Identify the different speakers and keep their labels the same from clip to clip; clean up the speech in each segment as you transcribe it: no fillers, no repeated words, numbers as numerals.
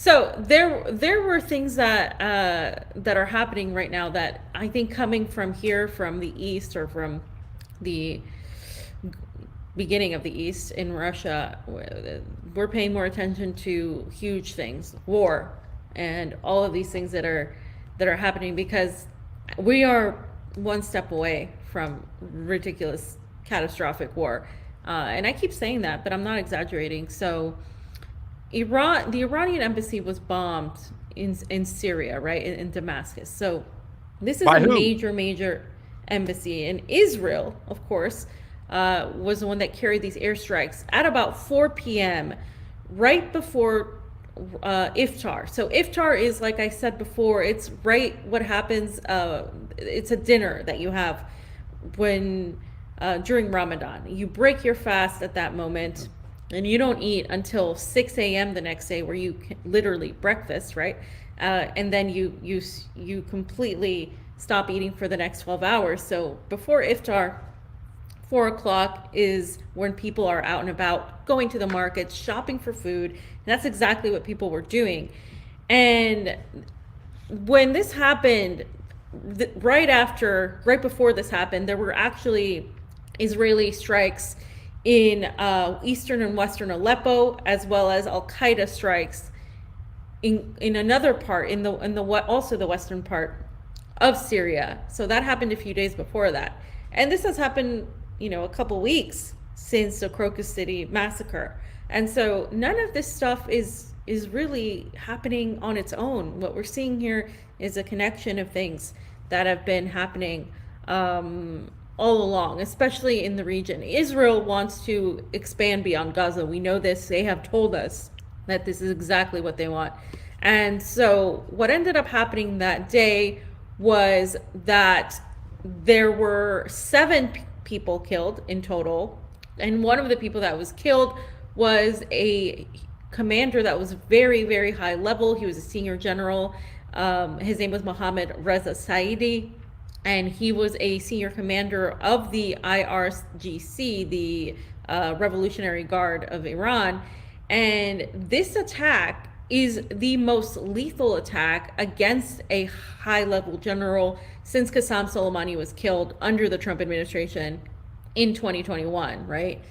Speaker 1: So there were things that are happening right now that I think coming from here, from the east, or from the beginning of the east in Russia, we're paying more attention to huge things, war, and all of these things that are happening because we are one step away from ridiculous, catastrophic war. And I keep saying that, but I'm not exaggerating. So the Iranian embassy was bombed in Syria, right, in Damascus. So this is
Speaker 2: By
Speaker 1: a
Speaker 2: who?
Speaker 1: major embassy. And Israel, of course, was the one that carried these airstrikes at about 4 p.m. right before iftar. So iftar is, like I said before, it's right what happens. It's a dinner that you have when during Ramadan. You break your fast at that moment, and you don't eat until 6 a.m. the next day, where you can, literally breakfast, right? And then you completely stop eating for the next 12 hours. So before iftar, 4 o'clock is when people are out and about, going to the markets, shopping for food. And that's exactly what people were doing. And when this happened, right before this happened, there were actually Israeli strikes in eastern and western Aleppo, as well as Al Qaeda strikes in another part, in the also the western part of Syria. So that happened a few days before that, and this has happened, a couple weeks since the Crocus City massacre, and so none of this stuff is really happening on its own. What we're seeing here is a connection of things that have been happening all along, especially in the region. Israel wants to expand beyond Gaza. We know this. They have told us that this is exactly what they want. And so what ended up happening that day was that there were 7 people killed in total. And one of the people that was killed was a commander that was very, very high level. He was a senior general. His name was Mohammed Reza Saidi, and he was a senior commander of the IRGC, the Revolutionary Guard of Iran. And this attack is the most lethal attack against a high-level general since Qasem Soleimani was killed under the Trump administration in 2021, right?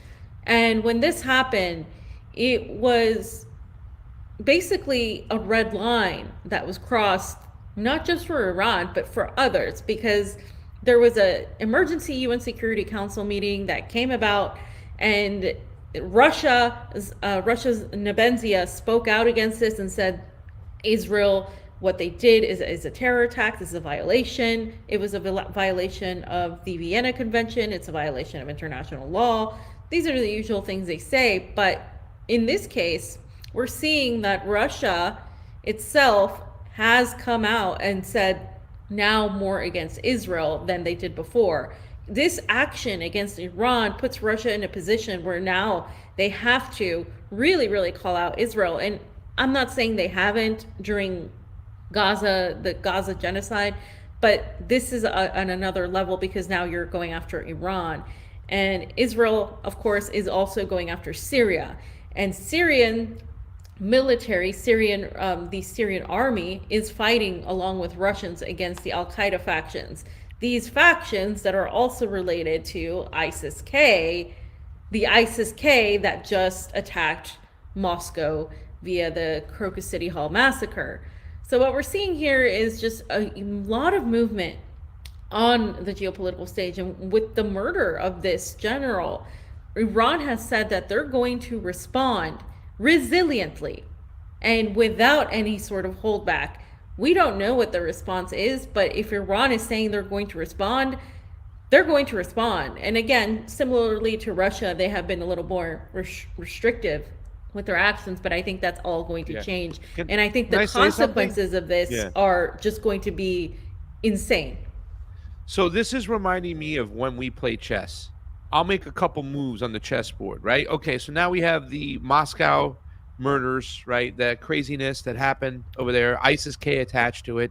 Speaker 1: And when this happened, it was basically a red line that was crossed, not just for Iran, but for others, because there was a emergency UN Security Council meeting that came about, and Russia's Nebenzia spoke out against this and said, Israel, what they did is a terror attack. This is a violation. It was a violation of the Vienna Convention. It's a violation of international law. These are the usual things they say. But in this case, we're seeing that Russia itself has come out and said now more against Israel than they did before. This action against Iran puts Russia in a position where now they have to really, really call out Israel. And I'm not saying they haven't during the Gaza genocide, but this is on another level, because now you're going after Iran. And Israel, of course, is also going after Syria. And Syrian military, the Syrian army is fighting along with Russians against the Al Qaeda factions. These factions that are also related to ISIS-K, the ISIS-K that just attacked Moscow via the Crocus City Hall massacre. So what we're seeing here is just a lot of movement on the geopolitical stage. And with the murder of this general, Iran has said that they're going to respond resiliently and without any sort of holdback. We don't know what the response is, but if Iran is saying they're going to respond, they're going to respond. And again, similarly to Russia, they have been a little more restrictive with their actions, but I think that's all going to
Speaker 2: Yeah.
Speaker 1: change.
Speaker 2: Can,
Speaker 1: And I think
Speaker 2: can
Speaker 1: the
Speaker 2: I say something?
Speaker 1: consequences of this
Speaker 2: Yeah.
Speaker 1: are just going to be insane.
Speaker 2: So this is reminding me of when we play chess. I'll make a couple moves on the chessboard, right? Okay, so now we have the Moscow murders, right? That craziness that happened over there, ISIS-K attached to it.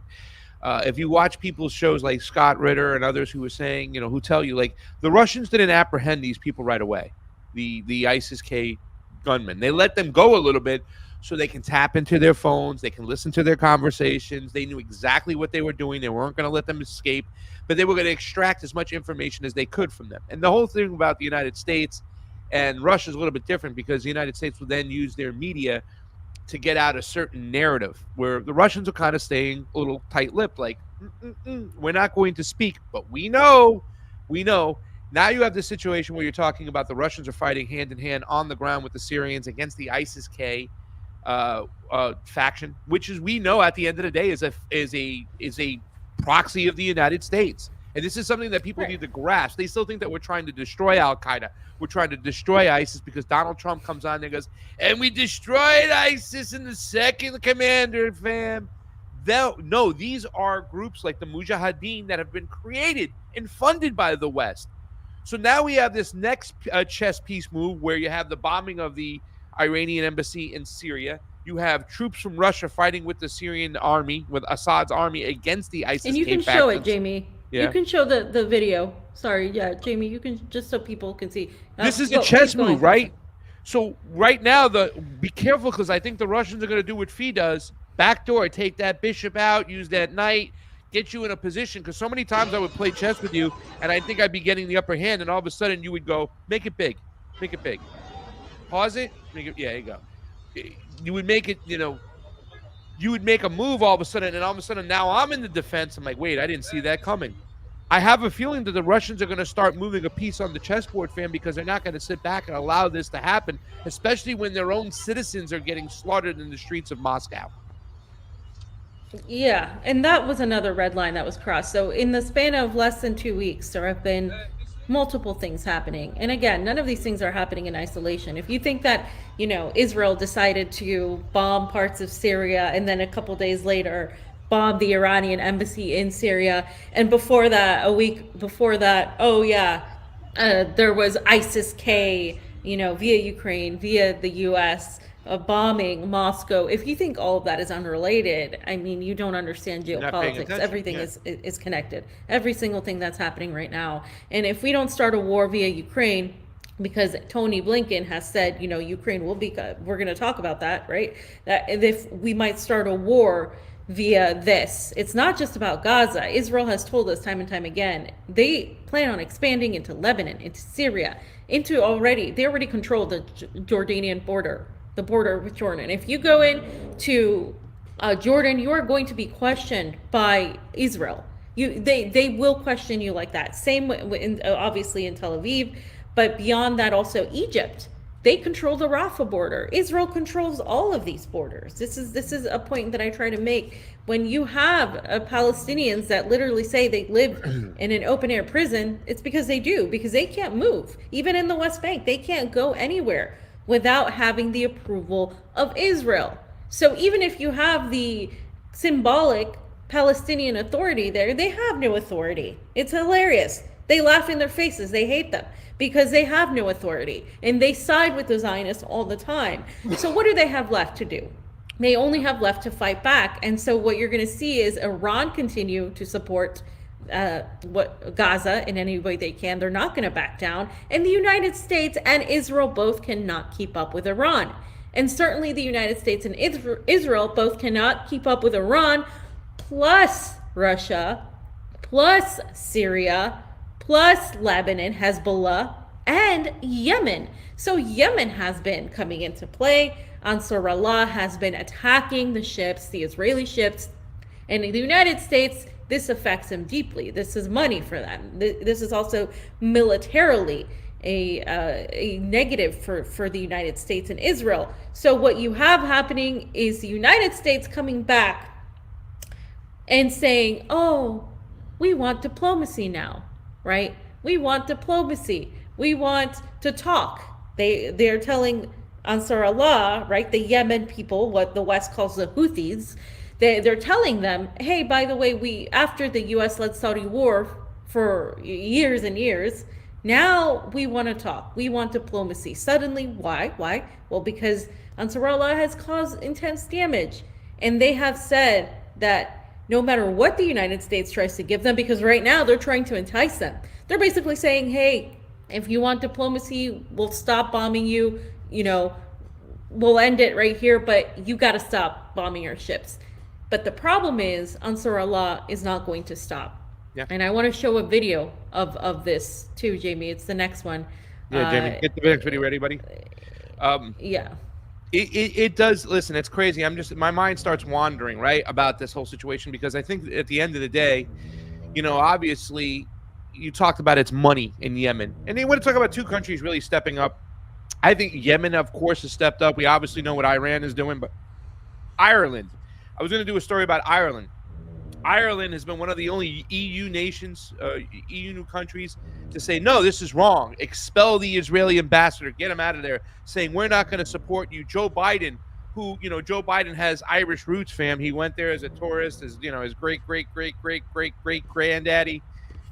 Speaker 2: If you watch people's shows like Scott Ritter and others who were saying, who tell you, like, the Russians didn't apprehend these people right away, the ISIS-K gunmen. They let them go a little bit so they can tap into their phones. They can listen to their conversations. They knew exactly what they were doing. They weren't going to let them escape, but they were going to extract as much information as they could from them. And the whole thing about the United States and Russia is a little bit different, because the United States will then use their media to get out a certain narrative, where the Russians are kind of staying a little tight-lipped, like, we're not going to speak, but we know. Now you have this situation where you're talking about the Russians are fighting hand in hand on the ground with the Syrians against the ISIS-K faction, which is, we know, at the end of the day is a proxy of the United States. And this is something that people need to grasp. They still think that we're trying to destroy Al-Qaeda. We're trying to destroy ISIS because Donald Trump comes on and goes, and we destroyed ISIS in the second commander, fam. No, these are groups like the Mujahideen that have been created and funded by the West. So now we have this next chess piece move where you have the bombing of the Iranian embassy in Syria. You have troops from Russia fighting with the Syrian army, with Assad's army, against the ISIS.
Speaker 1: And you can show it, Jamie. Yeah. You can show the video. Sorry, yeah, Jamie, you can, just so people can see.
Speaker 2: This is a chess move, right? So right now, be careful, because I think the Russians are going to do what Fee does. Backdoor, take that bishop out, use that knight, get you in a position. Because so many times I would play chess with you, and I think I'd be getting the upper hand, and all of a sudden you would go, make it big. Pause it, make it, yeah, there you go. You would make it, you would make a move all of a sudden, and all of a sudden now I'm in the defense. I'm like, wait, I didn't see that coming. I have a feeling that the Russians are going to start moving a piece on the chessboard, fam, because they're not going to sit back and allow this to happen, especially when their own citizens are getting slaughtered in the streets of Moscow.
Speaker 1: Yeah, and that was another red line that was crossed. So in the span of less than 2 weeks, there have been multiple things happening. And again, none of these things are happening in isolation. If you think that, Israel decided to bomb parts of Syria and then a couple days later bomb the Iranian embassy in Syria, and before that, a week before that, there was ISIS-K, via Ukraine, via the U.S., bombing Moscow. If you think all of that is unrelated, I mean, you don't understand geopolitics. Everything is connected. Every single thing that's happening right now. And if we don't start a war via Ukraine, because Tony Blinken has said, Ukraine will be, we're going to talk about that, right? That if we might start a war via this, it's not just about Gaza. Israel has told us time and time again, they plan on expanding into Lebanon, into Syria, they already control the Jordanian border, the border with Jordan. If you go into Jordan, you are going to be questioned by Israel. They will question you like that. Same obviously in Tel Aviv, but beyond that also Egypt. They control the Rafah border. Israel controls all of these borders. This is a point that I try to make. When you have Palestinians that literally say they live in an open air prison, it's because they do, because they can't move. Even in the West Bank, they can't go anywhere without having the approval of Israel. So even if you have the symbolic Palestinian Authority there, they have no authority. It's hilarious. They laugh in their faces. They hate them because they have no authority, and they side with the Zionists all the time. So what do they have left to do? They only have left to fight back. And so what you're going to see is Iran continue to support Gaza in any way they can. They're not going to back down. And the United States and Israel both cannot keep up with Iran. And certainly the United States and Israel both cannot keep up with Iran, plus Russia, plus Syria, plus Lebanon, Hezbollah, and Yemen. So Yemen has been coming into play. Ansar Allah has been attacking the ships, the Israeli ships. And in the United States, this affects them deeply. This is money for them. This is also militarily a negative for the United States and Israel. So what you have happening is the United States coming back and saying, oh, we want diplomacy now, right? We want diplomacy. We want to talk. They're telling Ansar Allah, right, the Yemen people, what the West calls the Houthis, they're telling them, hey, by the way, after the U.S.-led Saudi war for years and years, now we want to talk. We want diplomacy. Suddenly, why? Well, because Ansar Allah has caused intense damage. And they have said that no matter what the United States tries to give them, because right now they're trying to entice them. They're basically saying, hey, if you want diplomacy, we'll stop bombing you. we'll end it right here, but you got to stop bombing our ships. But the problem is, Ansar Allah is not going to stop.
Speaker 2: Yeah.
Speaker 1: And I want to show a video of this too, Jamie. It's the next one.
Speaker 2: Yeah, Jamie, get the next video ready, buddy.
Speaker 1: Yeah.
Speaker 2: It does. Listen, it's crazy. My mind starts wandering, right, about this whole situation, because I think at the end of the day, obviously, you talked about it's money in Yemen, and they want to talk about two countries really stepping up. I think Yemen, of course, has stepped up. We obviously know what Iran is doing, but Ireland. I was going to do a story about Ireland. Ireland has been one of the only EU nations, EU countries, to say, no, this is wrong. Expel the Israeli ambassador. Get him out of there. Saying, we're not going to support you. Joe Biden, who, Joe Biden has Irish roots, fam. He went there as a tourist, as, his great-great-great-great-great-great-granddaddy,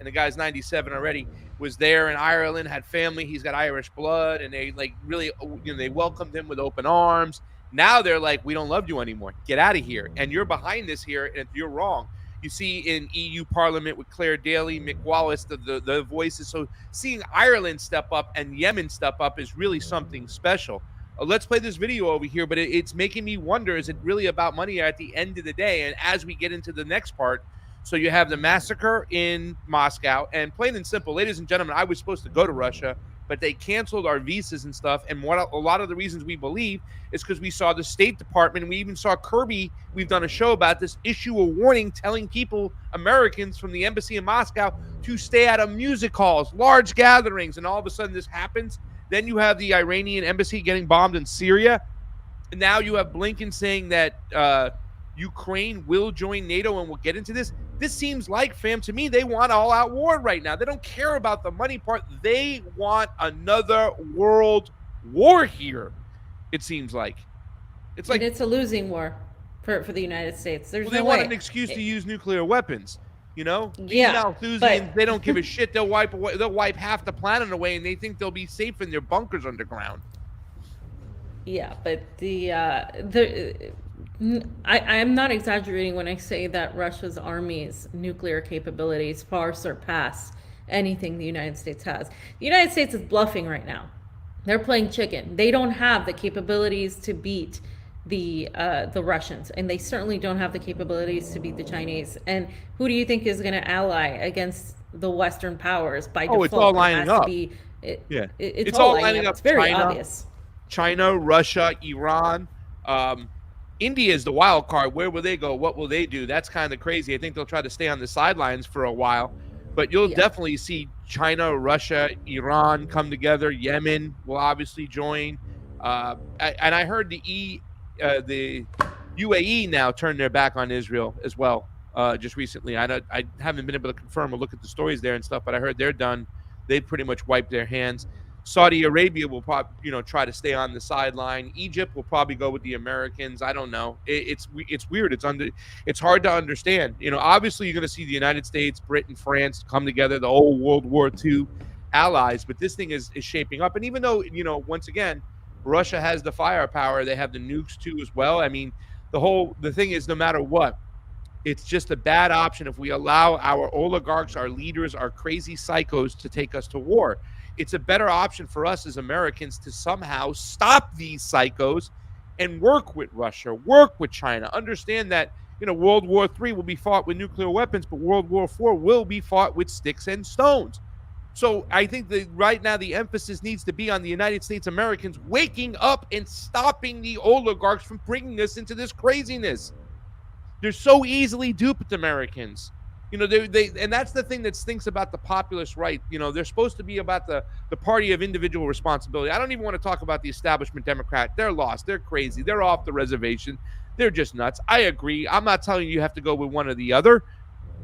Speaker 2: and the guy's 97 already, was there in Ireland, had family. He's got Irish blood, and they, really, they welcomed him with open arms. Now they're like, we don't love you anymore. Get out of here. And you're behind this here, and you're wrong. You see in EU Parliament with Claire Daly, Mick Wallace, the voices. So seeing Ireland step up and Yemen step up is really something special. Let's play this video over here, but it's making me wonder, is it really about money at the end of the day? And as we get into the next part, so you have the massacre in Moscow, and plain and simple, ladies and gentlemen, I was supposed to go to Russia, but they canceled our visas and stuff. And what a lot of the reasons we believe is because we saw the State Department, and we even saw Kirby, we've done a show about this, issue a warning telling people, Americans from the embassy in Moscow, to stay out of music halls, large gatherings, and all of a sudden this happens. Then you have the Iranian embassy getting bombed in Syria. And now you have Blinken saying that Ukraine will join NATO, and we'll get into this. This seems like, fam, to me, they want all-out war right now. They don't care about the money part. They want another world war here, it seems like. It's like,
Speaker 1: and it's a losing war for the United States. There's
Speaker 2: they
Speaker 1: no
Speaker 2: want
Speaker 1: way.
Speaker 2: an excuse to use nuclear weapons.
Speaker 1: Yeah,
Speaker 2: Malthusians, they don't give a shit. They'll wipe half the planet away, and they think they'll be safe in their bunkers underground.
Speaker 1: Yeah, but I'm not exaggerating when I say that Russia's army's nuclear capabilities far surpass anything the United States has. The United States is bluffing right now. They're playing chicken. They don't have the capabilities to beat the Russians, and they certainly don't have the capabilities to beat the Chinese. And who do you think is going to ally against the Western powers by default?
Speaker 2: It's all lining up.
Speaker 1: It's all lining up. It's very obvious.
Speaker 2: China, Russia, Iran. India is the wild card. Where will they go? What will they do? That's kind of crazy. I think they'll try to stay on the sidelines for a while. But you'll definitely see China, Russia, Iran come together. Yemen will obviously join. And I heard the UAE now turn their back on Israel as well just recently. I haven't been able to confirm or look at the stories there and stuff, but I heard they're done. They pretty much wiped their hands. Saudi Arabia will probably, try to stay on the sideline. Egypt will probably go with the Americans. I don't know. It's weird. It's hard to understand. Obviously you're going to see the United States, Britain, France come together, the old World War II allies, but this thing is shaping up. And even though, once again, Russia has the firepower, they have the nukes too as well. I mean, the thing is, no matter what, it's just a bad option if we allow our oligarchs, our leaders, our crazy psychos to take us to war. It's a better option for us as Americans to somehow stop these psychos and work with Russia, work with China. Understand that, World War III will be fought with nuclear weapons, but World War IV will be fought with sticks and stones. So I think that right now the emphasis needs to be on the United States Americans waking up and stopping the oligarchs from bringing us into this craziness. They're so easily duped, Americans. They and that's the thing that stinks about the populist right. They're supposed to be about the party of individual responsibility. I don't even want to talk about the establishment Democrat. They're lost. They're crazy. They're off the reservation. They're just nuts. I agree. I'm not telling you have to go with one or the other.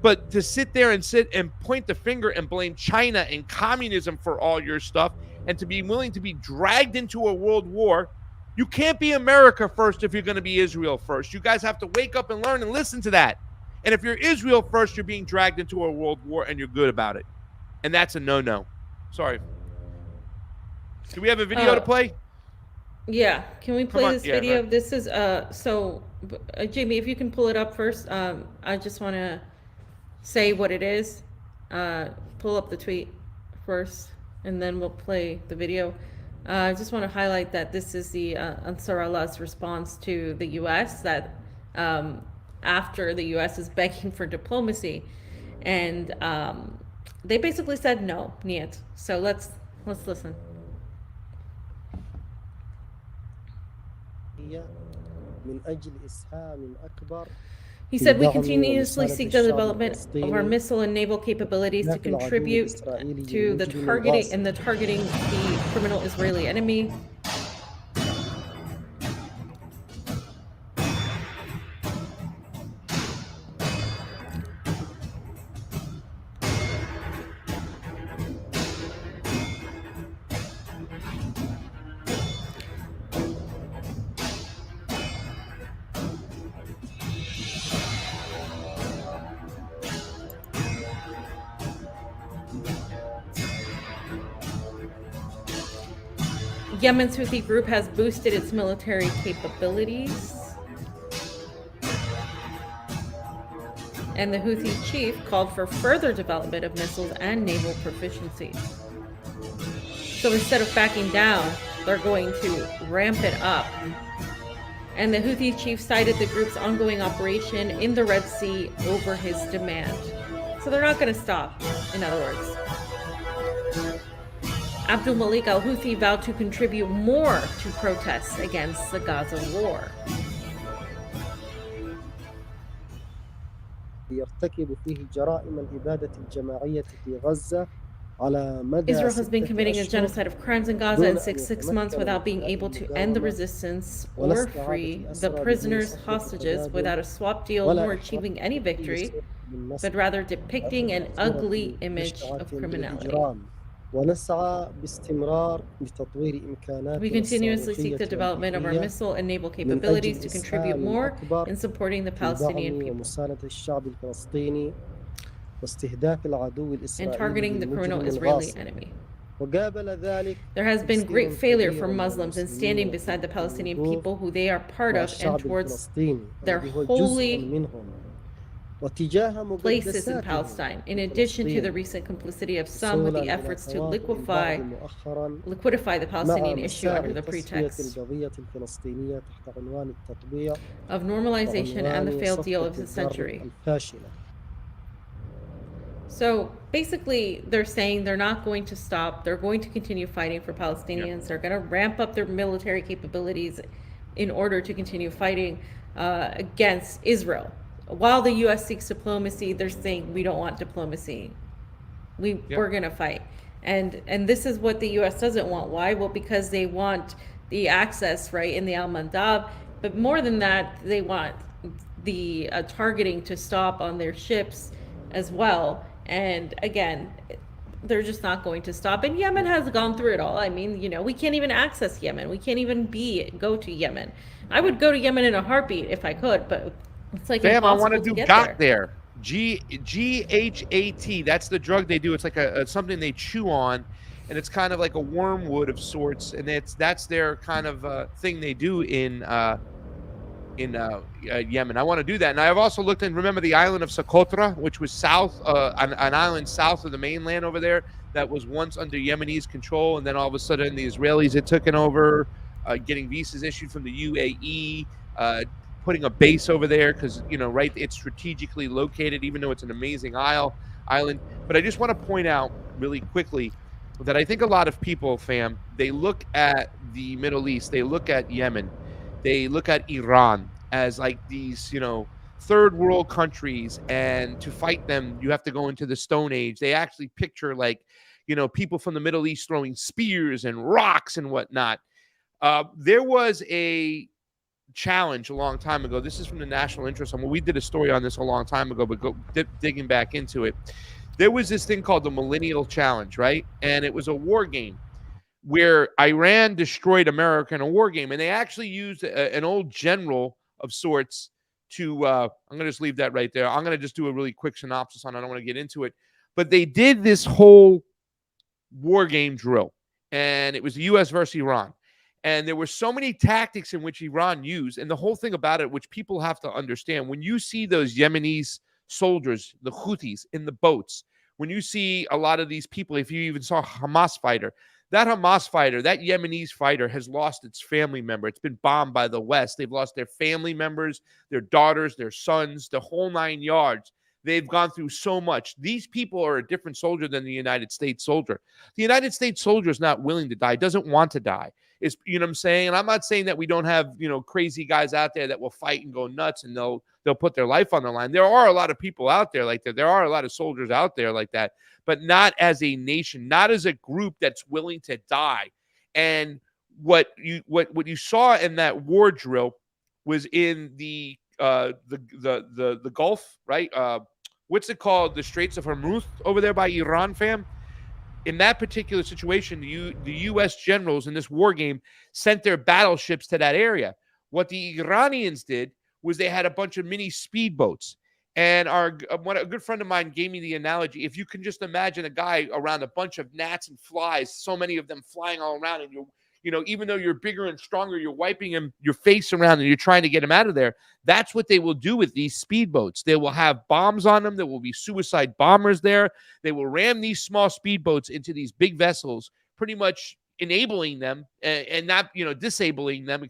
Speaker 2: But to sit there and point the finger and blame China and communism for all your stuff, and to be willing to be dragged into a world war, you can't be America first if you're going to be Israel first. You guys have to wake up and learn and listen to that. And if you're Israel first, you're being dragged into a world war, and you're good about it. And that's a no-no. Sorry. Do we have a video to play?
Speaker 1: Yeah. Can we play this video?
Speaker 2: Right.
Speaker 1: This is, Jamie, if you can pull it up first. I just want to say what it is. Pull up the tweet first, and then we'll play the video. I just want to highlight that this is the Ansar Allah's response to the U.S. that um, after the U.S. is begging for diplomacy, and they basically said no, niet. So let's listen.
Speaker 3: هي من أجل إسهام أكبر
Speaker 1: He
Speaker 3: في
Speaker 1: said we
Speaker 3: دعم
Speaker 1: continuously
Speaker 3: ومساندة
Speaker 1: seek the
Speaker 3: الشعب
Speaker 1: development of our
Speaker 3: الفلسطيني
Speaker 1: missile and naval capabilities to
Speaker 3: ذاك العدو
Speaker 1: contribute
Speaker 3: الإسرائيلي
Speaker 1: to the
Speaker 3: المجرم
Speaker 1: targeting
Speaker 3: الغاصب.
Speaker 1: the criminal Israeli enemy. Yemen's Houthi group has boosted its military capabilities. And the Houthi chief called for further development of missiles and naval proficiency. So instead of backing down, they're going to ramp it up. And the Houthi chief cited the group's ongoing operation in the Red Sea over his demand. So they're not going to stop, in other words. Abdul Malik al-Houthi vowed to contribute more to protests against the Gaza war.
Speaker 3: يرتكب فيه جرائم الإبادة الجماعية في غزة على مدى
Speaker 1: Israel has been
Speaker 3: 6
Speaker 1: committing a
Speaker 3: أشهر
Speaker 1: genocide of crimes in Gaza in six months without being able to end the resistance or free the prisoners, hostages, without a swap deal nor achieving any victory, but rather depicting an ugly image of criminality.
Speaker 3: ونسعى باستمرار لتطوير إمكاناتنا
Speaker 1: We continuously seek the development of our
Speaker 3: الصاروخية
Speaker 1: missile and naval
Speaker 3: من
Speaker 1: capabilities
Speaker 3: أجل
Speaker 1: to contribute
Speaker 3: إسهام
Speaker 1: more
Speaker 3: أكبر
Speaker 1: in supporting the
Speaker 3: في
Speaker 1: Palestinian
Speaker 3: دعم
Speaker 1: people
Speaker 3: ومساندة الشعب الفلسطيني واستهداف العدو
Speaker 1: and
Speaker 3: الإسرائيلي
Speaker 1: targeting the criminal
Speaker 3: المجرم
Speaker 1: Israeli
Speaker 3: الغاصب.
Speaker 1: enemy.
Speaker 3: وقابل ذلك
Speaker 1: There has been great
Speaker 3: تقصير
Speaker 1: failure
Speaker 3: كبير
Speaker 1: for
Speaker 3: من
Speaker 1: Muslims in standing
Speaker 3: المسلمين
Speaker 1: beside the
Speaker 3: في
Speaker 1: Palestinian
Speaker 3: الوقوف
Speaker 1: people who they are part
Speaker 3: مع
Speaker 1: of and
Speaker 3: الشعب
Speaker 1: towards
Speaker 3: الفلسطيني
Speaker 1: their
Speaker 3: الذي هو جزء
Speaker 1: holy
Speaker 3: منهم وتجاه
Speaker 1: places in
Speaker 3: مقدساتهم
Speaker 1: Palestine, in
Speaker 3: في
Speaker 1: addition to the
Speaker 3: فلسطين
Speaker 1: recent complicity of some with
Speaker 3: وصولا
Speaker 1: the
Speaker 3: إلى
Speaker 1: efforts to
Speaker 3: تواطؤ البعض مؤخرا
Speaker 1: liquidify the
Speaker 3: مع
Speaker 1: Palestinian issue
Speaker 3: مساعي
Speaker 1: under the
Speaker 3: تسوية
Speaker 1: pretext
Speaker 3: القضية الفلسطينية تحت عنوان التطبيع
Speaker 1: of normalization and the
Speaker 3: وعنوان
Speaker 1: failed deal
Speaker 3: صفقة
Speaker 1: of the
Speaker 3: الدر
Speaker 1: century.
Speaker 3: الفاشلة.
Speaker 1: So basically, they're saying they're not going to stop. They're going to continue fighting for Palestinians. They're going to ramp up their military capabilities in order to continue fighting against Israel. While the U.S. seeks diplomacy, they're saying we don't want diplomacy. We're going to fight. And this is what the U.S. doesn't want. Why? Well, because they want the access, right, in the Al-Mandab. But more than that, they want the targeting to stop on their ships as well. And again, they're just not going to stop. And Yemen has gone through it all. I mean, we can't even access Yemen. We can't even go to Yemen. I would go to Yemen in a heartbeat if I could, but it's like
Speaker 2: Fam, I
Speaker 1: impossible
Speaker 2: want to
Speaker 1: to
Speaker 2: do
Speaker 1: get
Speaker 2: got
Speaker 1: there.
Speaker 2: there. GHAT. That's the drug they do. It's like a something they chew on, and it's kind of like a wormwood of sorts. And that's their kind of thing they do in Yemen. I want to do that. And I've also looked and remember the island of Socotra, which was south, an island south of the mainland over there that was once under Yemenis control. And then all of a sudden the Israelis had taken over, getting visas issued from the UAE, putting a base over there because, right, it's strategically located, even though it's an amazing island. But I just want to point out really quickly that I think a lot of people, fam, they look at the Middle East, they look at Yemen, they look at Iran as like these, third world countries, and to fight them, you have to go into the Stone Age. They actually picture like, people from the Middle East throwing spears and rocks and whatnot. There was a challenge a long time ago. This is from the National Interest. We did a story on this a long time ago, but digging back into it. There was this thing called the Millennial Challenge, right? And it was a war game where Iran destroyed America in a war game. And they actually used an old general of sorts to, I'm going to just leave that right there. I'm going to just do a really quick synopsis on it. I don't want to get into it. But they did this whole war game drill, and it was the U.S. versus Iran. And there were so many tactics in which Iran used. And the whole thing about it, which people have to understand, when you see those Yemenis soldiers, the Houthis in the boats, when you see a lot of these people, if you even saw a Hamas fighter, That Hamas fighter, that Yemenis fighter has lost its family member. It's been bombed by the West. They've lost their family members, their daughters, their sons, the whole 9 yards. They've gone through so much. These people are a different soldier than the United States soldier. The United States soldier is not willing to die, doesn't want to die. Is, you know what I'm saying? And I'm not saying that we don't have, crazy guys out there that will fight and go nuts and they'll put their life on the line. There are a lot of people out there like that. There are a lot of soldiers out there like that, but not as a nation, not as a group that's willing to die. And what you saw in that war drill was in the Gulf, right? What's it called? The Straits of Hormuz over there by Iran, fam. In that particular situation, the U.S. generals in this war game sent their battleships to that area. What the Iranians did was they had a bunch of mini speedboats. And a good friend of mine gave me the analogy. If you can just imagine a guy around a bunch of gnats and flies, so many of them flying all around, and even though you're bigger and stronger, you're wiping your face around and you're trying to get him out of there. That's what they will do with these speedboats. They will have bombs on them. There will be suicide bombers there. They will ram these small speedboats into these big vessels, pretty much enabling them and not, disabling them,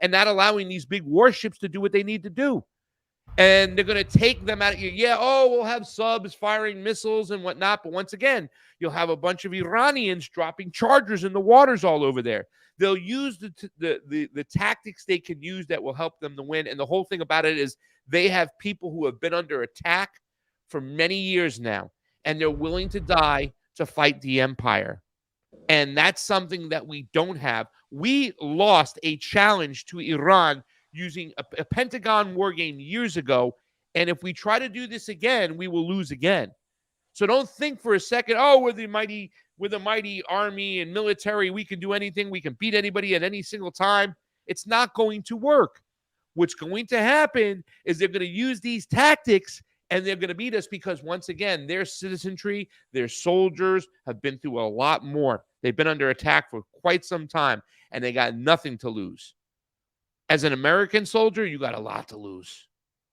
Speaker 2: and not allowing these big warships to do what they need to do. And they're going to take them out of you. Yeah, we'll have subs firing missiles and whatnot. But once again, you'll have a bunch of Iranians dropping chargers in the waters all over there. They'll use the tactics they can use that will help them to win. And the whole thing about it is they have people who have been under attack for many years now, and they're willing to die to fight the empire. And that's something that we don't have. We lost a challenge to Iran using a Pentagon war game years ago. And if we try to do this again, we will lose again. So don't think for a second, we're the mighty army and military. We can do anything. We can beat anybody at any single time. It's not going to work. What's going to happen is they're going to use these tactics and they're going to beat us because, once again, their citizenry, their soldiers have been through a lot more. They've been under attack for quite some time, and they got nothing to lose. As an American soldier, you got a lot to lose.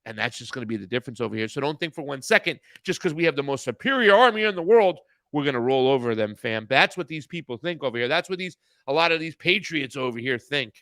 Speaker 2: And that's just going to be the difference over here. So don't think for 1 second, just because we have the most superior army in the world, we're going to roll over them, fam. That's what these people think over here. That's what a lot of these patriots over here think.